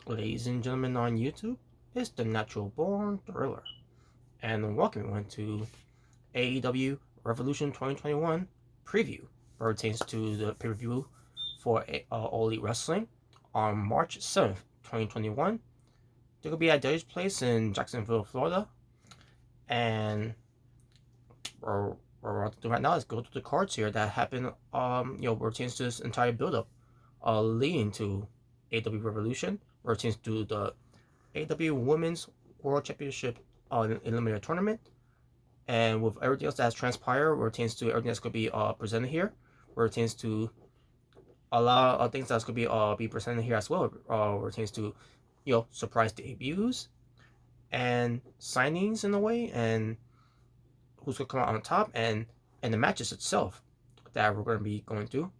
Ladies and gentlemen on YouTube, it's the Natural Born Thriller, and welcome everyone to AEW Revolution 2021 preview, where it pertains to the pay-per-view for All Elite Wrestling on March 7th, 2021. They're going to be at Daily's Place in Jacksonville, Florida, and what we're about to do right now is go through the cards here that happen, pertains to this entire build-up leading to AEW Revolution, where it pertains to the AEW Women's World Championship Eliminator Tournament, and with everything else that has transpired, where it pertains to everything that's going to be presented here, where it pertains to a lot of things that's going to be presented here as well, where it pertains to surprise debuts and signings in a way, and who's going to come out on top, and the matches itself that we're going to be going through.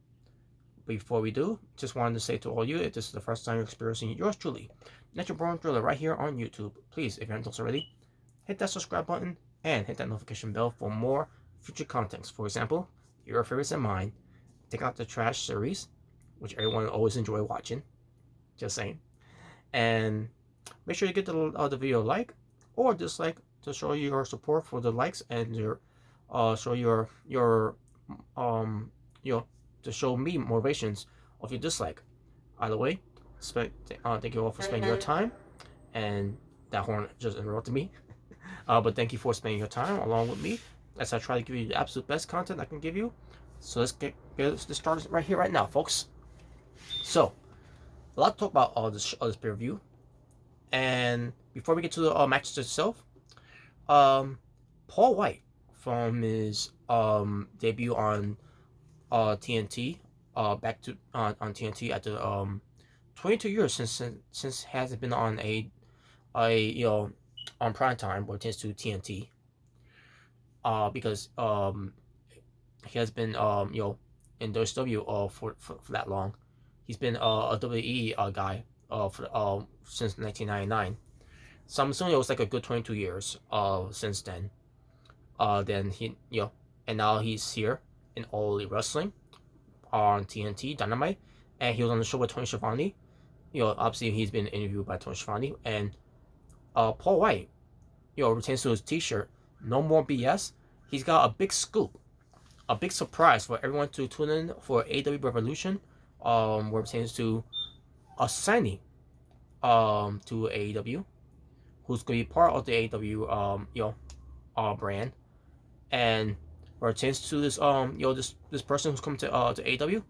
Before we do, just wanted to say to all you, if this is the first time you're experiencing yours truly, Natural Born Thriller right here on YouTube, please, if you haven't done so already, hit that subscribe button and hit that notification bell for more future contents. For example, your favorites and mine, Take Out the Trash series, which everyone always enjoy watching, just saying. And make sure you get the video like or dislike to show your support for the likes and your show your to show me motivations of your dislike. Either way, thank you all for spending your time. And that horn just interrupted me. But thank you for spending your time along with me as I try to give you the absolute best content I can give you. So let's get this started right here, right now, folks. So, a lot to talk about this pay-per-view. And before we get to the matches itself, Paul Wight from his debut on TNT, back to on TNT after 22 years since hasn't been on on prime time, but it tends to TNT, because he has been in WCW for that long. He's been a WWE guy since 1999. So I'm assuming it was like a good 22 years since then. Then he and now he's here in All Elite Wrestling on TNT Dynamite, and he was on the show with Tony Schiavone. Obviously he's been interviewed by Tony Schiavone, and Paul Wight, retains to his T-shirt, "No More BS." He's got a big scoop, a big surprise for everyone to tune in for AEW Revolution, where it pertains to a signing, to AEW, who's going to be part of the AEW, brand, and where it pertains to this, this person who's coming to AEW.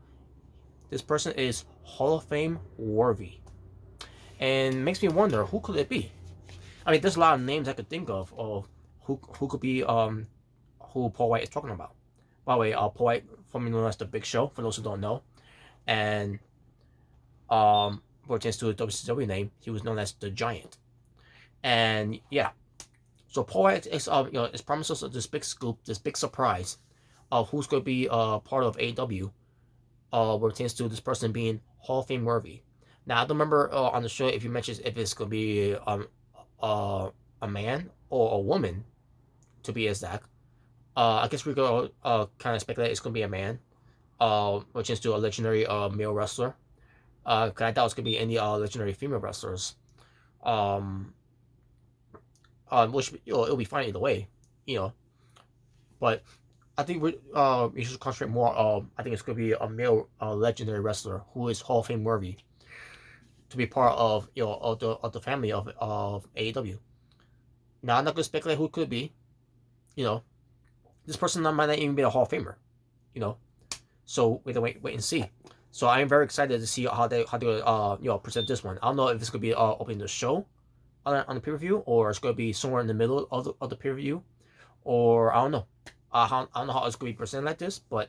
This person is Hall of Fame worthy, and makes me wonder who could it be. I mean, there's a lot of names I could think of who could be who Paul Wight is talking about. By the way, Paul Wight, formerly known as the Big Show, for those who don't know, and where it pertains to a WCW name, he was known as the Giant. And yeah, so Paul Wight is promised us this big scoop, this big surprise of who's going to be part of AEW, where it pertains to this person being Hall of Fame worthy. Now, I don't remember on the show if you mentioned if it's going to be a man or a woman, to be exact. I guess we could kind of speculate it's going to be a man, which is to a legendary male wrestler. Cause I doubt it's going to be any legendary female wrestlers. Which it'll be fine either way, But I think we should concentrate more. I think it's going to be a male legendary wrestler who is Hall of Fame worthy to be part of of the family of AEW. Now, I'm not going to speculate who it could be. This person might not even be a Hall of Famer. So we have to wait and see. So I am very excited to see how they present this one. I don't know if it's going to be opening the show on the pay-per-view, or it's going to be somewhere in the middle of the pay-per-view, or I don't know. I don't know how it's going to be presented like this, but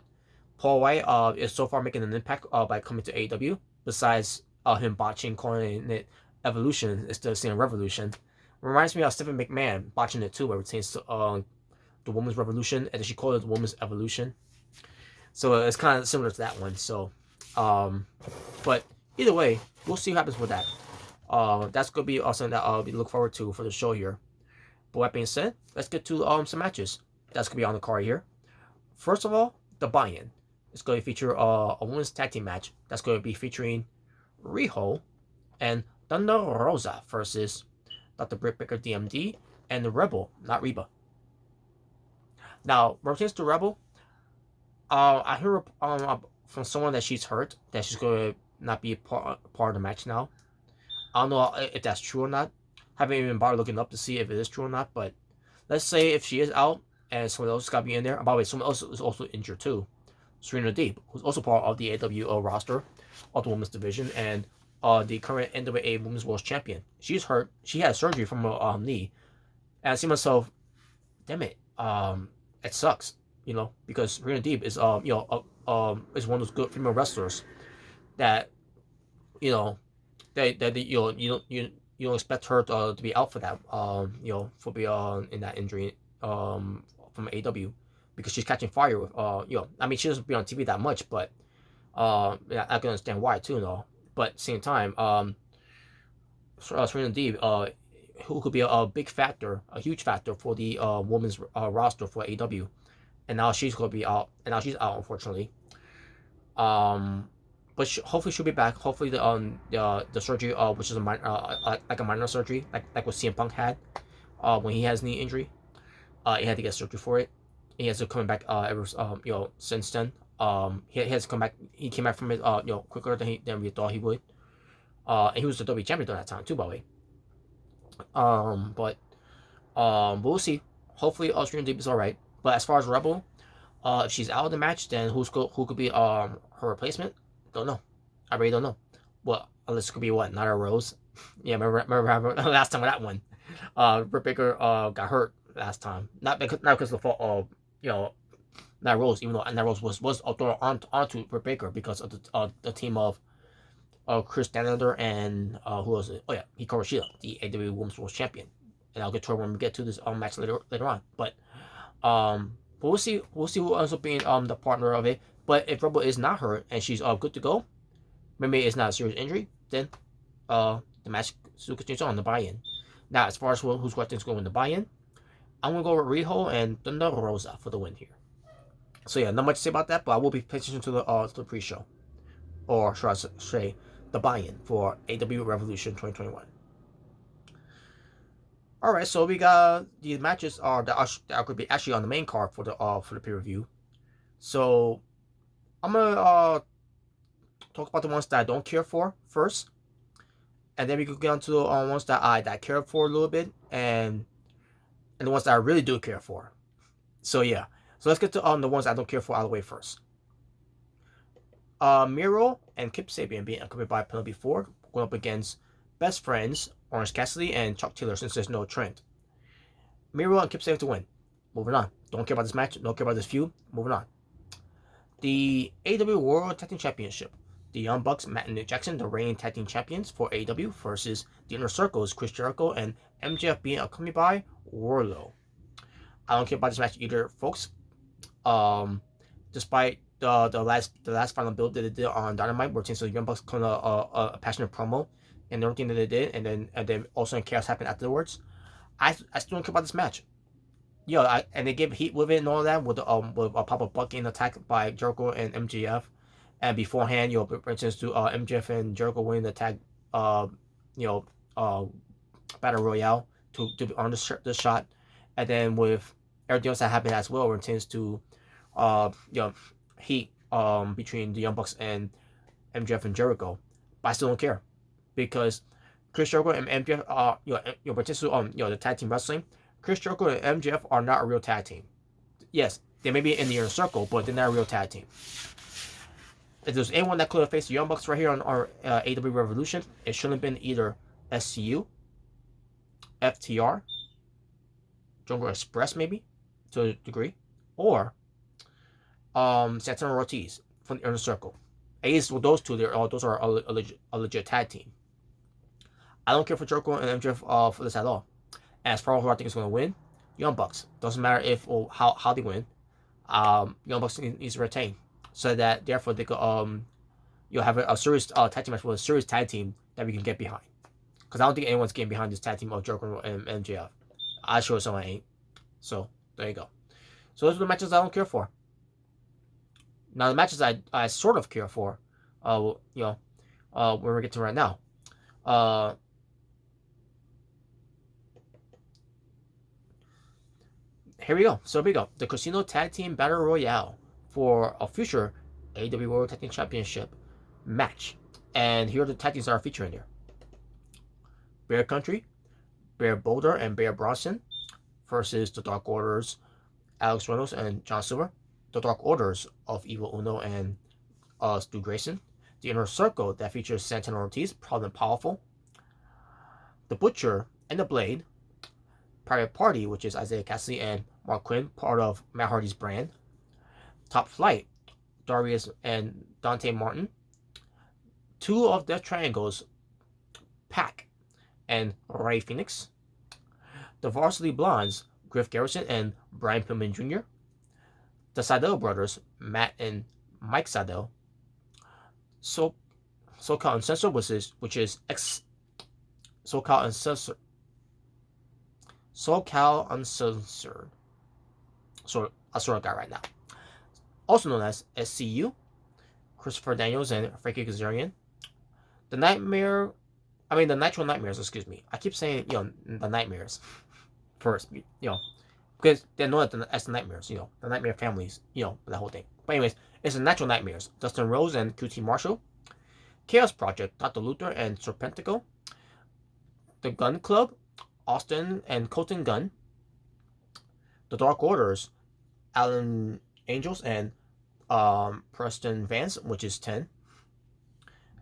Paul Wight is so far making an impact by coming to AEW. Besides him botching, calling it Evolution instead of saying Revolution, reminds me of Stephanie McMahon botching it too, where it pertains to the Women's Revolution, and she called it the Women's Evolution. So it's kind of similar to that one. So, but either way, we'll see what happens with that. That's gonna be awesome. That I'll look forward to for the show here. But that being said, let's get to some matches that's gonna be on the card here. First of all, the buy-in. It's going to feature a women's tag team match that's going to be featuring Riho and Thunder Rosa versus Dr. Britt Baker DMD and the Rebel, not Reba. Now, pertains to Rebel, I hear from someone that she's hurt, that she's going to not be part of the match now. I don't know if that's true or not. Haven't even bothered looking up to see if it is true or not. But let's say if she is out and someone else got to be in there. By the way, someone else is also injured too. Serena Deeb, who's also part of the AEW roster of the women's division and the current NWA Women's World Champion. She's hurt. She had surgery from her knee. And I see myself, damn it, it sucks, because Serena Deeb is is one of those good female wrestlers that that you don't expect her to be out for that for be in that injury from AEW, because she's catching fire with I mean, she doesn't be on TV that much, but I can understand why too, but at the same time, Serena Deeb, who could be a big factor, a huge factor for the women's roster for AEW, and now she's going to be out, and now she's out, unfortunately. But hopefully she'll be back. Hopefully the surgery, which is like a minor surgery, like what CM Punk had, when he has knee injury, he had to get surgery for it. He has to come back since then. He has to come back. He came back from it quicker than we thought he would. And he was the WWE champion during that time too, by the way. But we'll see. Hopefully Austrian Deep is all right. But as far as Rebel, if she's out of the match, then who could be her replacement? Don't know. I really don't know. Well, unless it could be what, Nyla Rose. Yeah, remember last time with that one. Britt Baker got hurt last time. Not because of the fault of Nyla Rose, even though Nyla Rose was thrown onto Britt Baker because of the team of Chris Danader and who was it? Oh yeah, Hikaru Shida, the AEW Women's World Champion. And I'll get to her when we get to this match later on. But we'll see who ends up being the partner of it. But if Rebel is not hurt and she's good to go, maybe it's not a serious injury, then the match still continues on the buy-in. Now, as far as who's going to win the buy-in, I'm going to go with Riho and Thunder Rosa for the win here. So yeah, not much to say about that, but I will be paying attention to the pre-show, or should I say, the buy-in for AEW Revolution 2021. All right, so we got these matches that are going to be actually on the main card for the pay-per-view. So I'm gonna talk about the ones that I don't care for first, and then we can get on to the ones that I care for a little bit, and the ones that I really do care for. So yeah, so let's get to the ones I don't care for out of the way first. Miro and Kip Sabian being accompanied by Penelope Ford going up against Best Friends, Orange Cassidy, and Chuck Taylor, since there's no Trent. Miro and Kip Sabian to win. Moving on. Don't care about this match. Don't care about this feud. Moving on. The AEW World Tag Team Championship. The Young Bucks, Matt and Nick Jackson, the reigning tag team champions for AEW, versus the Inner Circle's Chris Jericho and MJF being accompanied by Wardlow. I don't care about this match either, folks. Despite the last final build that they did on Dynamite, where the Young Bucks kind of a passionate promo and everything that they did, and then also chaos happened afterwards, I still don't care about this match. And they give heat with it and all that, with a Papa Buck getting attacked by Jericho and MJF, and beforehand, for instance, to MJF and Jericho winning the tag, battle royale to earn the shot, and then with everything else that happened as well, where it tends to, heat between the Young Bucks and MJF and Jericho, but I still don't care, because Chris Jericho and MJF are the tag team wrestling. Chris Jericho and MJF are not a real tag team. Yes, they may be in the Inner Circle, but they're not a real tag team. If there's anyone that could have faced the Young Bucks right here on our AEW Revolution, it shouldn't have been either SCU, FTR, Jungle Express maybe, to a degree, or Santana Ortiz from the Inner Circle. At least with those two, those are a legit tag team. I don't care for Jericho and MJF for this at all. As far as who I think is going to win, Young Bucks. Doesn't matter if or how they win. Young Bucks needs to retain, so that therefore they could have a serious tag team match with a serious tag team that we can get behind. Because I don't think anyone's getting behind this tag team of Jericho and MJF. I sure someone ain't. So there you go. So those are the matches I don't care for. Now the matches I sort of care for, when we get to right now. here we go. So here we go. The Casino Tag Team Battle Royale for a future AEW World Tag Team Championship match. And here are the tag teams that are featuring here. Bear Country, Bear Boulder, and Bear Bronson versus the Dark Orders, Alex Reynolds and John Silver. The Dark Orders of Evil Uno and Stu Grayson. The Inner Circle that features Santana Ortiz, Proud and Powerful. The Butcher and the Blade. Private Party, which is Isaiah Cassidy and Mark Quinn, part of Matt Hardy's brand. Top Flight, Darius and Dante Martin. Two of Death Triangles, Pac and Ray Phoenix. The Varsity Blondes, Griff Garrison and Brian Pillman Jr. The Sydal brothers, Matt and Mike Sydal. SoCal Uncensored, which is SoCal Uncensored. SoCal Uncensored. So I sort of got right now. Also known as SCU, Christopher Daniels and Frankie Kazarian. The Nitro Nightmares, excuse me. I keep saying, the Nightmares first, because they're known as the Nightmares, the Nightmare families, that whole thing. But anyways, it's the Nitro Nightmares. Dustin Rose and QT Marshall. Chaos Project, Dr. Luther and Serpentico. The Gun Club, Austin and Colton Gunn. The Dark Orders, Alan Angels and Preston Vance, which is 10.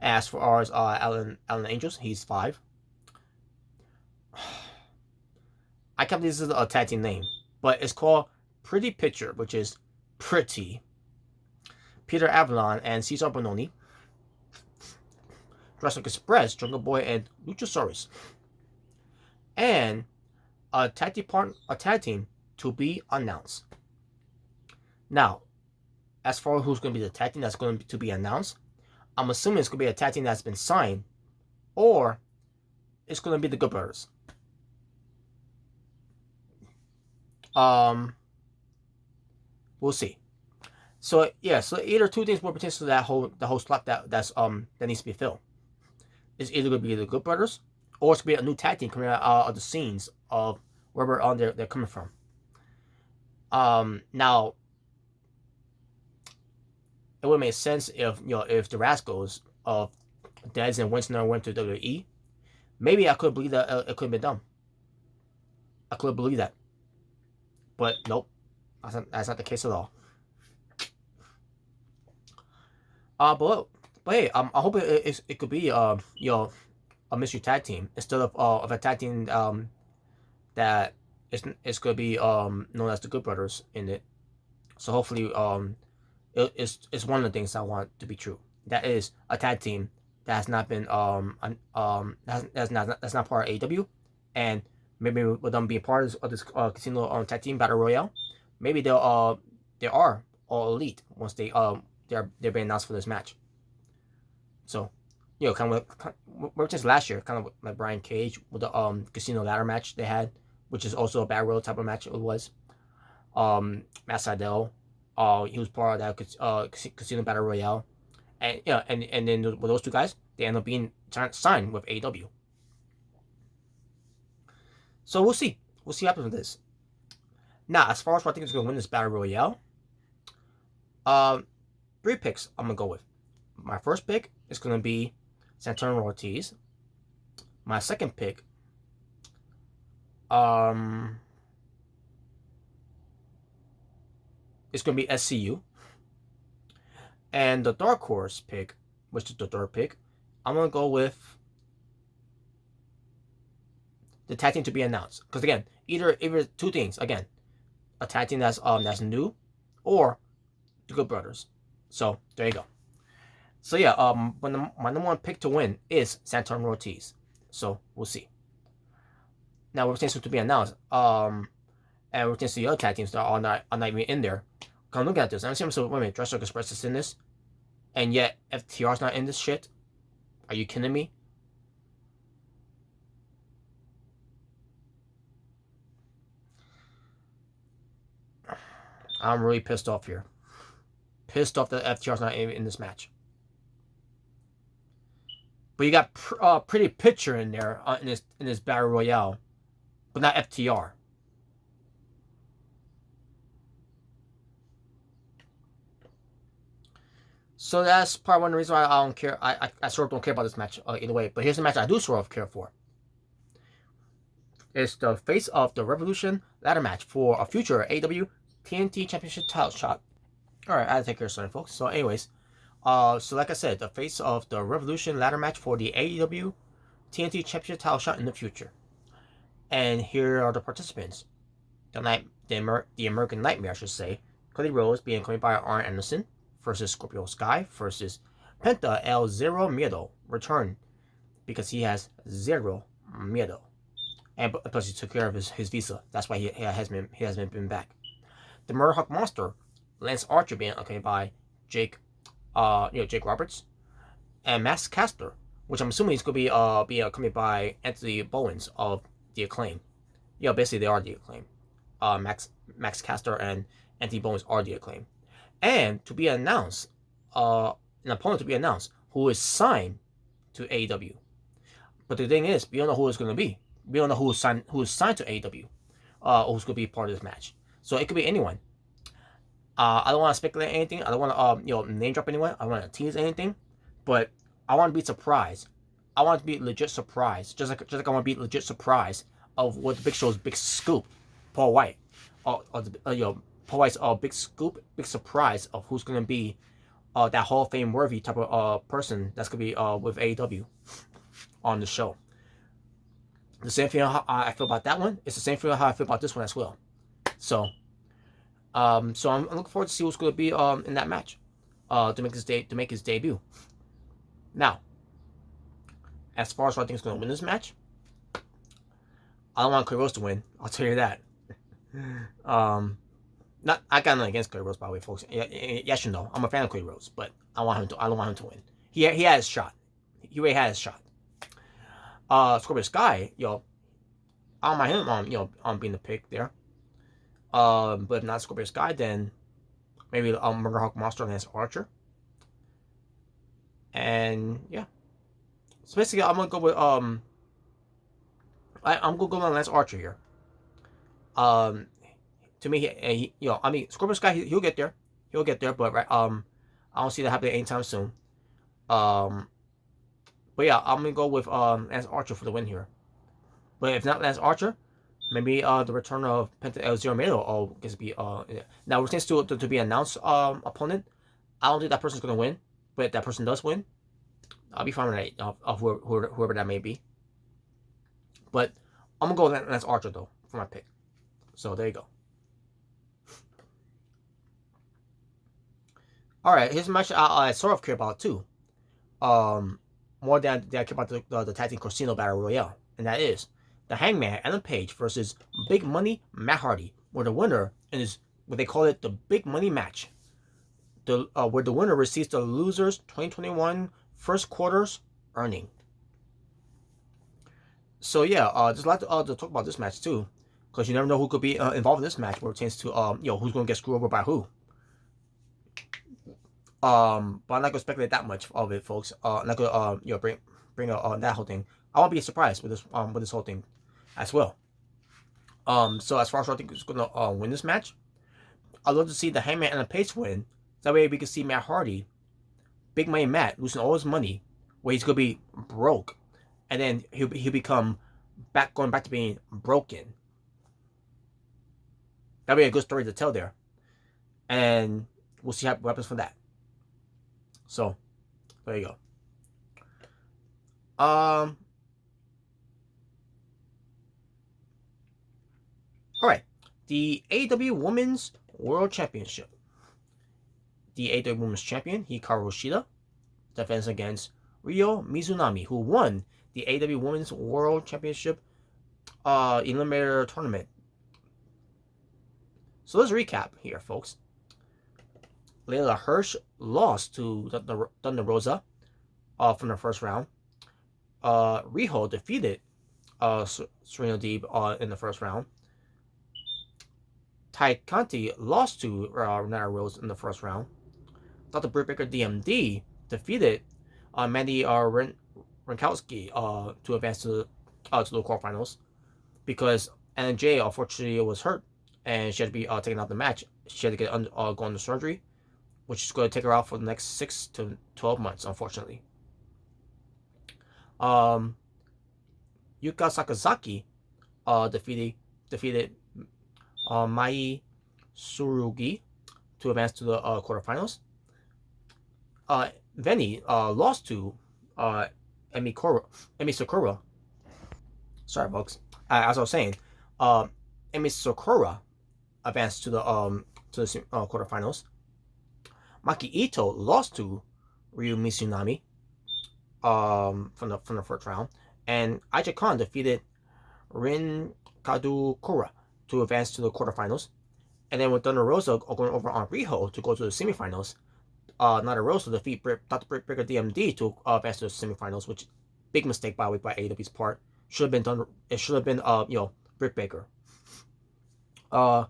As for ours, Alan Angels, he's 5. I can't believe this is a tag team name, but it's called Pretty Picture, which is pretty. Peter Avalon and Cesar Bononi. Jurassic Express, Jungle Boy and Luchasaurus. And a tag team to be announced. Now, as far as who's going to be the tag team that's going to be announced, I'm assuming it's going to be a tag team that's been signed, or it's going to be the Good Brothers. We'll see. So yeah, so either two things will pertain to the whole slot that needs to be filled. It's either going to be the Good Brothers, or it's going to be a new tag team coming out of the scenes of wherever they're coming from. Now, it would make sense if the Rascals of Dez and Winston went to WWE. Maybe I could believe that it could have been done. I could believe that, but nope, that's not the case at all. But hey, I hope it could be a mystery tag team instead of a tag team that it's gonna be known as the Good Brothers in it. So hopefully it's one of the things I want to be true. That is a tag team that has not been that's not part of AEW, and maybe with them being part of this casino tag team battle royale, maybe they are all elite once they're being announced for this match. So, kind of like just last year, kind of like Brian Cage with the casino ladder match they had, which is also a battle royale type of match. It was Matt Sydal. He was part of that casino battle royale, and and then with those two guys, they end up being signed with AEW. So we'll see what happens with this. Now, as far as what I think is going to win this battle royale, 3 picks I'm gonna go with. My first pick is gonna be Santana Ortiz. My second pick, it's gonna be SCU. And the dark horse pick, which is the third pick, I'm gonna go with the tag team to be announced. Because again, either two things. Again, a tag team that's new, or the Good Brothers. So there you go. So yeah, my number one pick to win is Santana Ortiz. So we'll see. Now we're to be announced. And we're to the other tag teams that are not even in there. Come look at this. I'm saying, so wait a minute, Jurassic Express is in this, and yet FTR's not in this shit. Are you kidding me? I'm really pissed off here. Pissed off that FTR's not in this match. But you got Pretty Picture in there in this battle royale, but not FTR. So that's part one of the reason why I don't care. I sort of don't care about this match either way. But here's the match I do sort of care for. It's the face of the Revolution ladder match for a future AEW TNT Championship title shot. Alright, I had to take care of something, folks. So anyways, so like I said, the face of the Revolution ladder match for the AEW TNT Championship title shot in the future. And here are the participants. The American Nightmare, I should say. Cody Rhodes being accompanied by Arn Anderson versus Scorpio Sky versus Penta El Zero Miedo. Return because he has zero miedo. And plus he took care of his visa. That's why he hasn't been back. The Murdoch Monster, Lance Archer being accompanied by Jake Roberts, and Max Caster, which I'm assuming is going to be accompanied by Anthony Bowens of the Acclaim. Yeah, basically they are the Acclaim. Max Caster and Anthony Bowens are the Acclaim, and to be announced, an opponent to be announced who is signed to AEW. But the thing is, we don't know who it's going to be. We don't know who is signed to AEW, who's going to be part of this match. So it could be anyone. I don't want to speculate anything. I don't want to name drop anyone. I don't want to tease anything, but I want to be surprised. I want to be legit surprised, just like I want to be legit surprised of what the Big Show's big scoop, Paul Wight, Paul Wight's big scoop, big surprise of who's going to be that Hall of Fame worthy type of person that's going to be with AEW on the show. The same thing how I feel about that one. It's the same thing how I feel about this one as well. So I'm looking forward to see who's going to be in that match to make his debut. Now, as far as who I think is going to win this match, I don't want Cody Rhodes to win. I'll tell you that. I got nothing against Cody Rhodes, by the way, folks. Yes, you know, I'm a fan of Cody Rhodes, but I don't want him to win. He had his shot. He already had his shot. Scorpio Sky, I don't mind him being the pick there. But if not Scorpio Sky, then maybe Murdoch Monster and Lance Archer. And yeah. So basically I'm gonna go with I'm gonna go with Lance Archer here. To me, Scorpio Sky, he'll get there. He'll get there, but I don't see that happening anytime soon. But yeah, I'm gonna go with Lance Archer for the win here. But if not Lance Archer, maybe the return of Penta El Zero Miedo gets to be now we're to be announced opponent. I don't think that person's gonna win, but if that person does win, I'll be fine with that of whoever that may be. But I'm gonna go with Lance Archer though for my pick. So there you go. All right, here's a match I sort of care about too. More than I care about the tag team Casino Battle Royale, and that is the Hangman Adam Page versus Big Money Matt Hardy, where the winner is what they call it the Big Money match. Where the winner receives the loser's 2021 first quarter's earning. So yeah, there's a lot to talk about this match too, because you never know who could be involved in this match, where it tends to who's going to get screwed over by who. But I'm not gonna speculate that much of it, folks. I'm not gonna bring up that whole thing. I won't be surprised with this whole thing as well. So as far as I think is gonna win this match, I'd love to see the Hangman and the Page win. That way we can see Matt Hardy, Big Money Matt, losing all his money, where he's gonna be broke, and then he'll become going back to being broken. That'd be a good story to tell there, and we'll see what happens from that. So, there you go. All right, the AEW Women's World Championship. The AEW Women's Champion Hikaru Shida defends against Ryo Mizunami, who won the AEW Women's World Championship Eliminator Tournament. So let's recap here, folks. Layla Hirsch lost to Thunder Rosa from the first round. Riho defeated Serena Deeb in the first round. Ty Conti lost to Renata Rose in the first round. Dr. Britt Baker DMD defeated Mandy Rankowski to advance to the quarterfinals because NJ unfortunately was hurt and she had to be taken out of the match. She had to go under surgery, which is going to take her out for the next 6 to 12 months, unfortunately. Um, Yuka Sakazaki defeated Mai Surugi to advance to the quarterfinals. Veni lost to Emi Sakura. Sorry, folks. As I was saying, Emi Sakura advanced to the quarterfinals. Maki Ito lost to Ryu Mitsunami from the first round, and Aja Khan defeated Rin Kadukura to advance to the quarterfinals. And then with Thunder Rosa going over on Riho to go to the semifinals, Nada Rosa defeat Dr. Britt Baker DMD to advance to the semifinals, which big mistake by AEW's part. Should have been done. It should have been Britt Baker. Yuka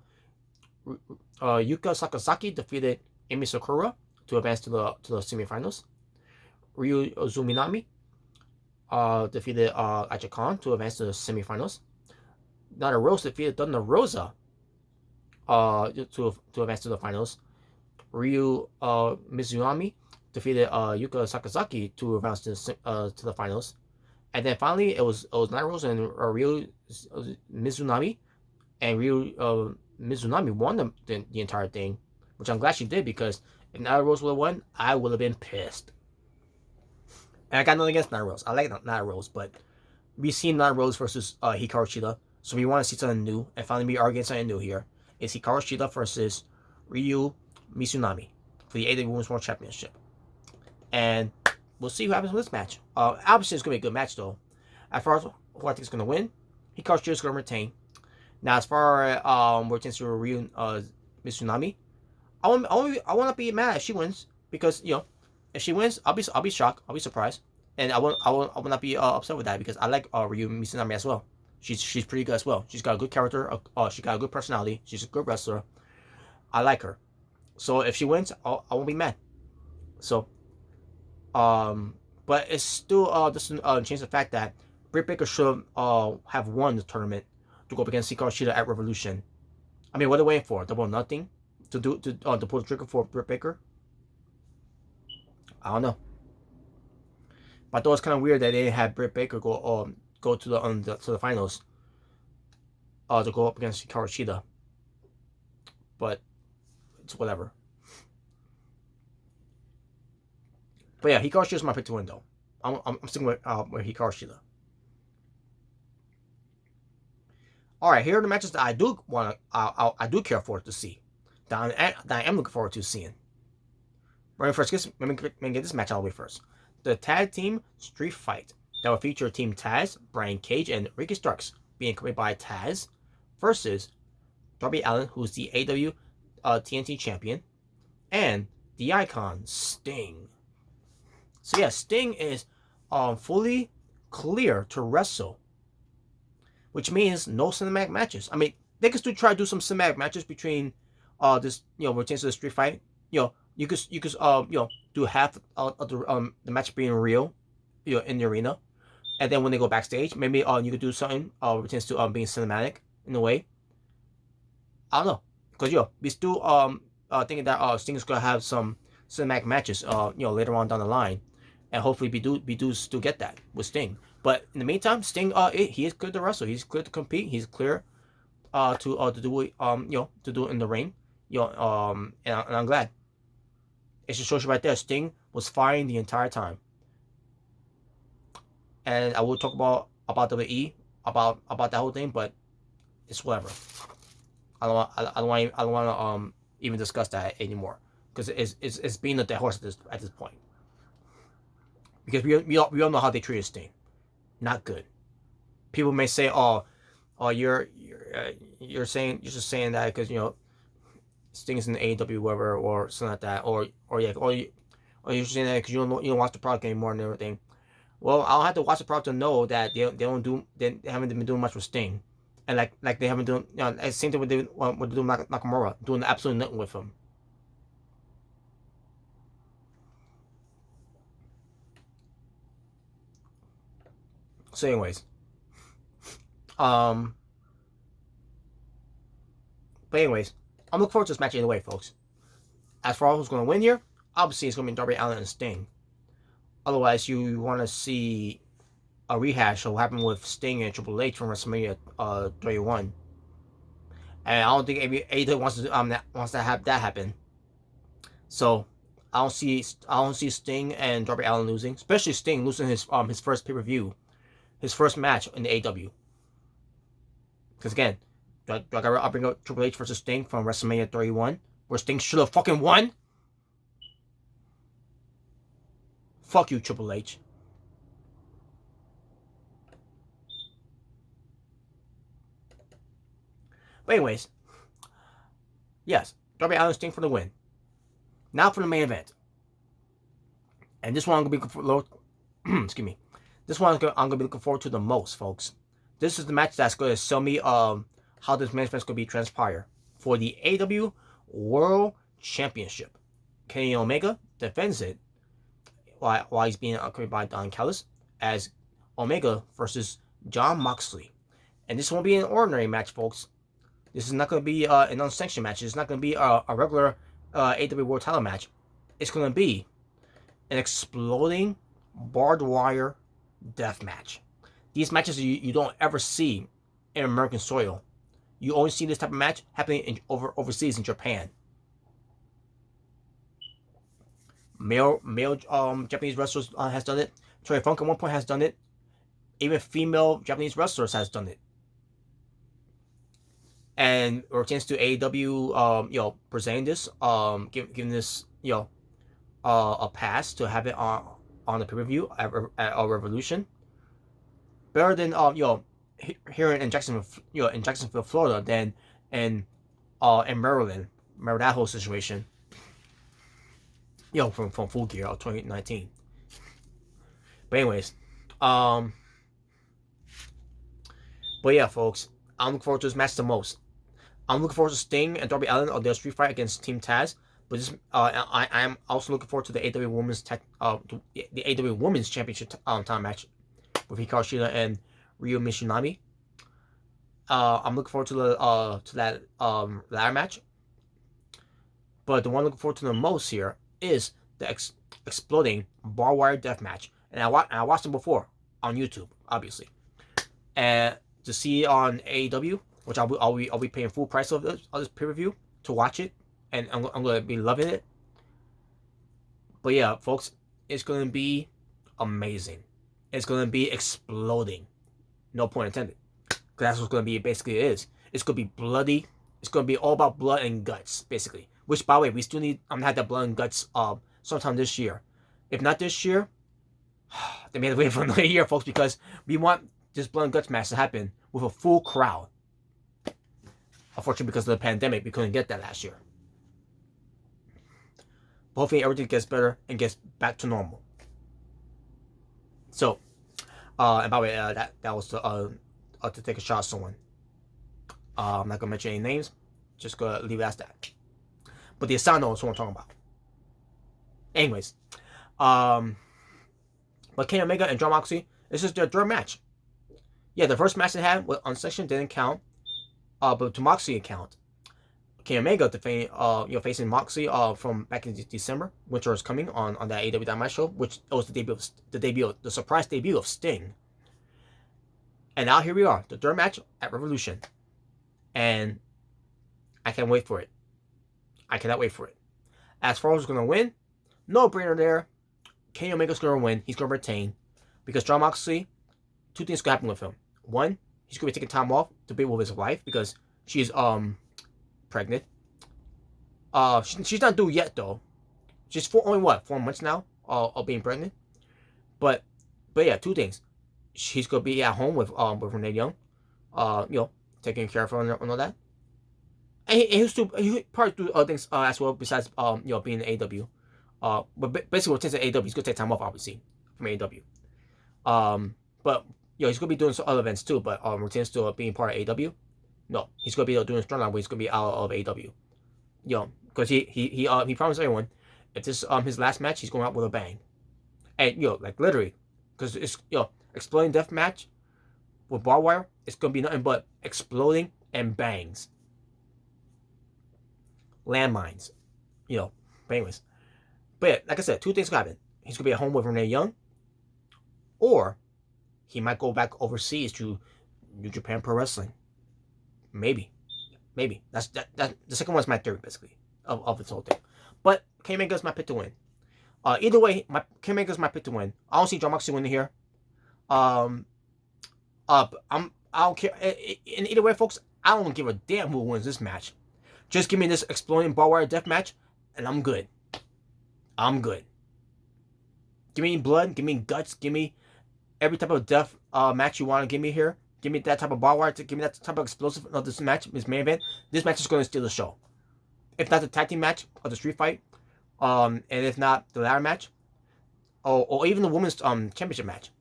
Sakazaki defeated Emi Sakura to advance to the semifinals. Ryu Uzuminami defeated Aja Khan to advance to the semifinals. Nada Rosa defeated Thunder Rosa to advance to the finals. Ryu Mizunami defeated Yuka Sakazaki to advance to the finals. And then finally, it was Nada Rosa and Ryu Mizunami, and Ryu Mizunami won the entire thing, which I'm glad she did, because if Nada Rosa would have won, I would have been pissed. And I got nothing against Nada Rose. I like Nada Rose, but we've seen Nada Rose versus Hikaru Shida, so we want to see something new, and finally we are getting something new here. It's Hikaru Shida versus Ryu Mitsunami for the AEW Women's World Championship. And we'll see what happens with this match. Obviously, it's going to be a good match, though. As far as who I think is going to win, Hikaru Shida is going to retain. Now, as far as we're to Ryu Mitsunami, I want to be mad if she wins, because if she wins, I'll be shocked. I'll be surprised, and I will not be upset with that, because I like Ryu Mitsunami as well. She's pretty good as well. She's got a good character. She got a good personality. She's a good wrestler. I like her. So if she wins, I won't be mad. So, but it's still doesn't change the fact that Britt Baker should have won the tournament to go up against Hikaru Shida at Revolution. I mean, what are they waiting for? Double nothing to pull the trigger for Britt Baker? I don't know. But I thought it was kind of weird that they had Britt Baker go to the finals to go up against Hikaru Shida. But it's whatever. But yeah, Hikaru Shida's my pick to win, though. I'm sticking with Hikaru Shida. All right, here are the matches that I do care for to see. That I am looking forward to seeing. Let me get this match out of the way first. The tag team street fight that will feature Team Taz, Brian Cage, and Ricky Starks being accompanied by Taz versus Darby Allin, who's the AEW TNT champion, and the Icon Sting. So yeah, Sting is fully clear to wrestle, which means no cinematic matches. I mean, they could still try to do some cinematic matches between this routines of the street fight. You could do half of the match being real, in the arena, and then when they go backstage, maybe you could do something routines to being cinematic in a way. I don't know, because we still thinking that Sting is gonna have some cinematic matches later on down the line, and hopefully we do still get that with Sting. But in the meantime, Sting he is clear to wrestle. He's clear to compete. He's clear to do it to do it in the ring. And I'm glad. It just shows you right there, Sting was firing the entire time. And I will talk about WWE about that whole thing, but it's whatever. I don't want to even discuss that anymore, because it's being a dead horse at this point. Because we all know how they treated Sting, not good. People may say, you're just saying that because Sting's in the AEW whatever or something like that, or you're saying that because you don't watch the product anymore and everything. Well, I'll have to watch the product to know that they haven't been doing much with Sting, and like they haven't done same thing with doing Nakamura, doing absolutely nothing with him. So anyways, but anyways, I'm looking forward to this match anyway, folks. As far as who's going to win here, obviously it's going to be Darby Allin and Sting. Otherwise, you want to see a rehash of what happened with Sting and Triple H from WrestleMania 31. And I don't think AEW wants to have that happen. So I don't see Sting and Darby Allin losing, especially Sting losing his first pay-per-view, his first match in the AEW. Because again, I'll bring up Triple H versus Sting from WrestleMania 31, where Sting should have fucking won. Fuck you, Triple H. But anyways, yes, Darby Allin Sting for the win. Now for the main event. And this one I'm gonna be excuse me. This one I'm gonna be looking forward to the most, folks. This is the match that's gonna show me how this match is gonna be transpire for the AEW World Championship. Kenny Omega defends it while he's being accompanied by Don Callis as Omega versus Jon Moxley. And this won't be an ordinary match, folks. This is not going to be an unsanctioned match. It's not going to be a regular AEW World title match. It's going to be an exploding barbed wire death match. These matches you don't ever see in American soil. You only see this type of match happening overseas in Japan. Male Japanese wrestlers has done it. Terry Funk at one point has done it. Even female Japanese wrestlers has done it. And it pertains to AEW, presenting this, giving this, a pass to have it on the pay-per-view at Revolution. Better than here in Jacksonville, Florida, than in Maryland. Remember that whole situation? From Full Gear of 2019. But anyways, but yeah, folks, I'm looking forward to this match the most. I'm looking forward to Sting and Darby Allin on their street fight against Team Taz. But this, I am also looking forward to the AEW Women's Championship time match with Hikaru Shida and Ryo Mizunami. I'm looking forward to that ladder match. But the one I'm looking forward to the most here is the exploding barbed wire death match. And I watched them before on YouTube, obviously. And to see it on AEW, which I'll be paying full price of this pay-per-view to watch it, and I'm gonna be loving it. But yeah, folks, it's gonna be amazing. It's gonna be exploding. No pun intended. Because that's what it's gonna be. Basically, it is. It's gonna be bloody. It's gonna be all about blood and guts, basically. Which, by the way, we still need have that blood and guts sometime this year. If not this year, they may have to wait for another year, folks, because we want this blood and guts match to happen with a full crowd. Unfortunately, because of the pandemic, we couldn't get that last year. But hopefully everything gets better and gets back to normal. So, and by the way, that was to take a shot at someone. I'm not gonna mention any names. Just gonna leave it as that. But the Asano is what I'm talking about. Anyways, but Kenny Omega and Jon Moxley, this is their third match. Yeah, the first match they had with unsanctioned didn't count. But to Moxley account, Kenny Omega facing Moxley from back in December. Winter is coming on that AEW Dynamite show, which was the surprise debut of Sting. And now here we are, the third match at Revolution, and I can't wait for it. I cannot wait for it. As far as who's gonna win, no brainer there. Kenny Omega's gonna win. He's gonna retain because Jon Moxley, two things gonna happen with him. One, he's gonna be taking time off to be with his wife because she's pregnant. She's not due yet though. She's only 4 months now of being pregnant. But yeah, two things. She's gonna be at home with Renee Young, taking care of her and all that. And he probably do other things as well besides being in AEW. But basically, what takes AEW, he's gonna take time off obviously from AEW. But he's gonna be doing some other events too. But retains to being part of AEW. No, he's gonna be doing Strongline, but he's gonna be out of AEW. Because he promised everyone if this his last match, he's going out with a bang. And like literally, because it's exploding death match with barbed wire, it's gonna be nothing but exploding and bangs. Landmines, But anyways, but yeah, like I said, two things could happen. He's gonna be at home with Renee Young, or he might go back overseas to New Japan Pro Wrestling. Maybe. That's that. The second one's my theory, basically, of this whole thing. But Kenny Omega's my pick to win. Either way, Kenny Omega's my pick to win. I don't see John Moxley winning here. I don't care. In either way, folks, I don't give a damn who wins this match. Just give me this exploding barbed wire death match, and I'm good. Give me blood. Give me guts. Give me every type of death match you want to give me here. Give me that type of barbed wire. Give me that type of explosive of this match, this main event. This match is going to steal the show. If not the tag team match or the street fight, and if not the ladder match, or even the women's championship match.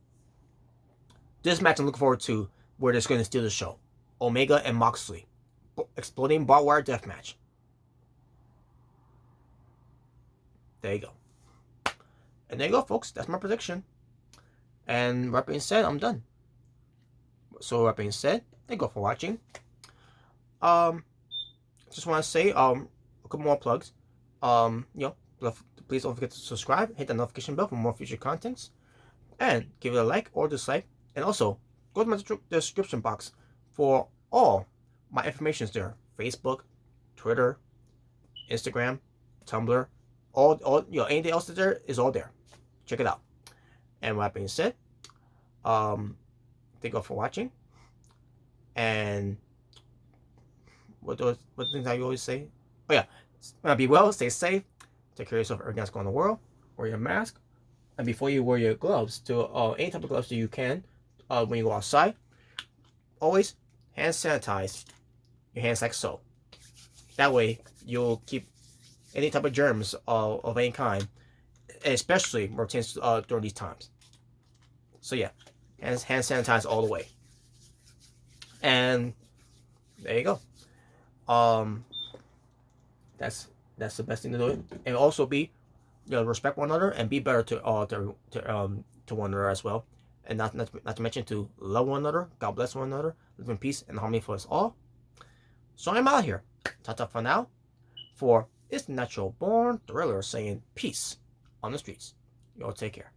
This match I'm looking forward to, where it's going to steal the show. Omega and Moxley, exploding barbed wire death match. There you go. And there you go, folks. That's my prediction. And that being said, I'm done. So that being said, thank you all for watching. Just want to say a couple more plugs. Please don't forget to subscribe, hit the notification bell for more future contents, and give it a like or dislike. And also go to my description box for all my information there: Facebook, Twitter, Instagram, Tumblr, all anything else there is all there. Check it out. And with that being said, thank you all for watching. And what things I always say? Oh yeah, be well, stay safe, take care of yourself, everything that's going on in the world. Wear your mask, and before you wear your gloves, to any type of gloves that you can, when you go outside, always hand sanitize your hands like so. That way you'll keep any type of germs of any kind, especially more intense during these times. So yeah, hand sanitize all the way. And there you go. That's the best thing to do. And also respect one another and be better to one another as well. And not to mention to love one another. God bless one another. Live in peace and harmony for us all. So I'm out here. Ta-ta for now. For It's Natural Born Thriller saying peace on the streets. Y'all take care.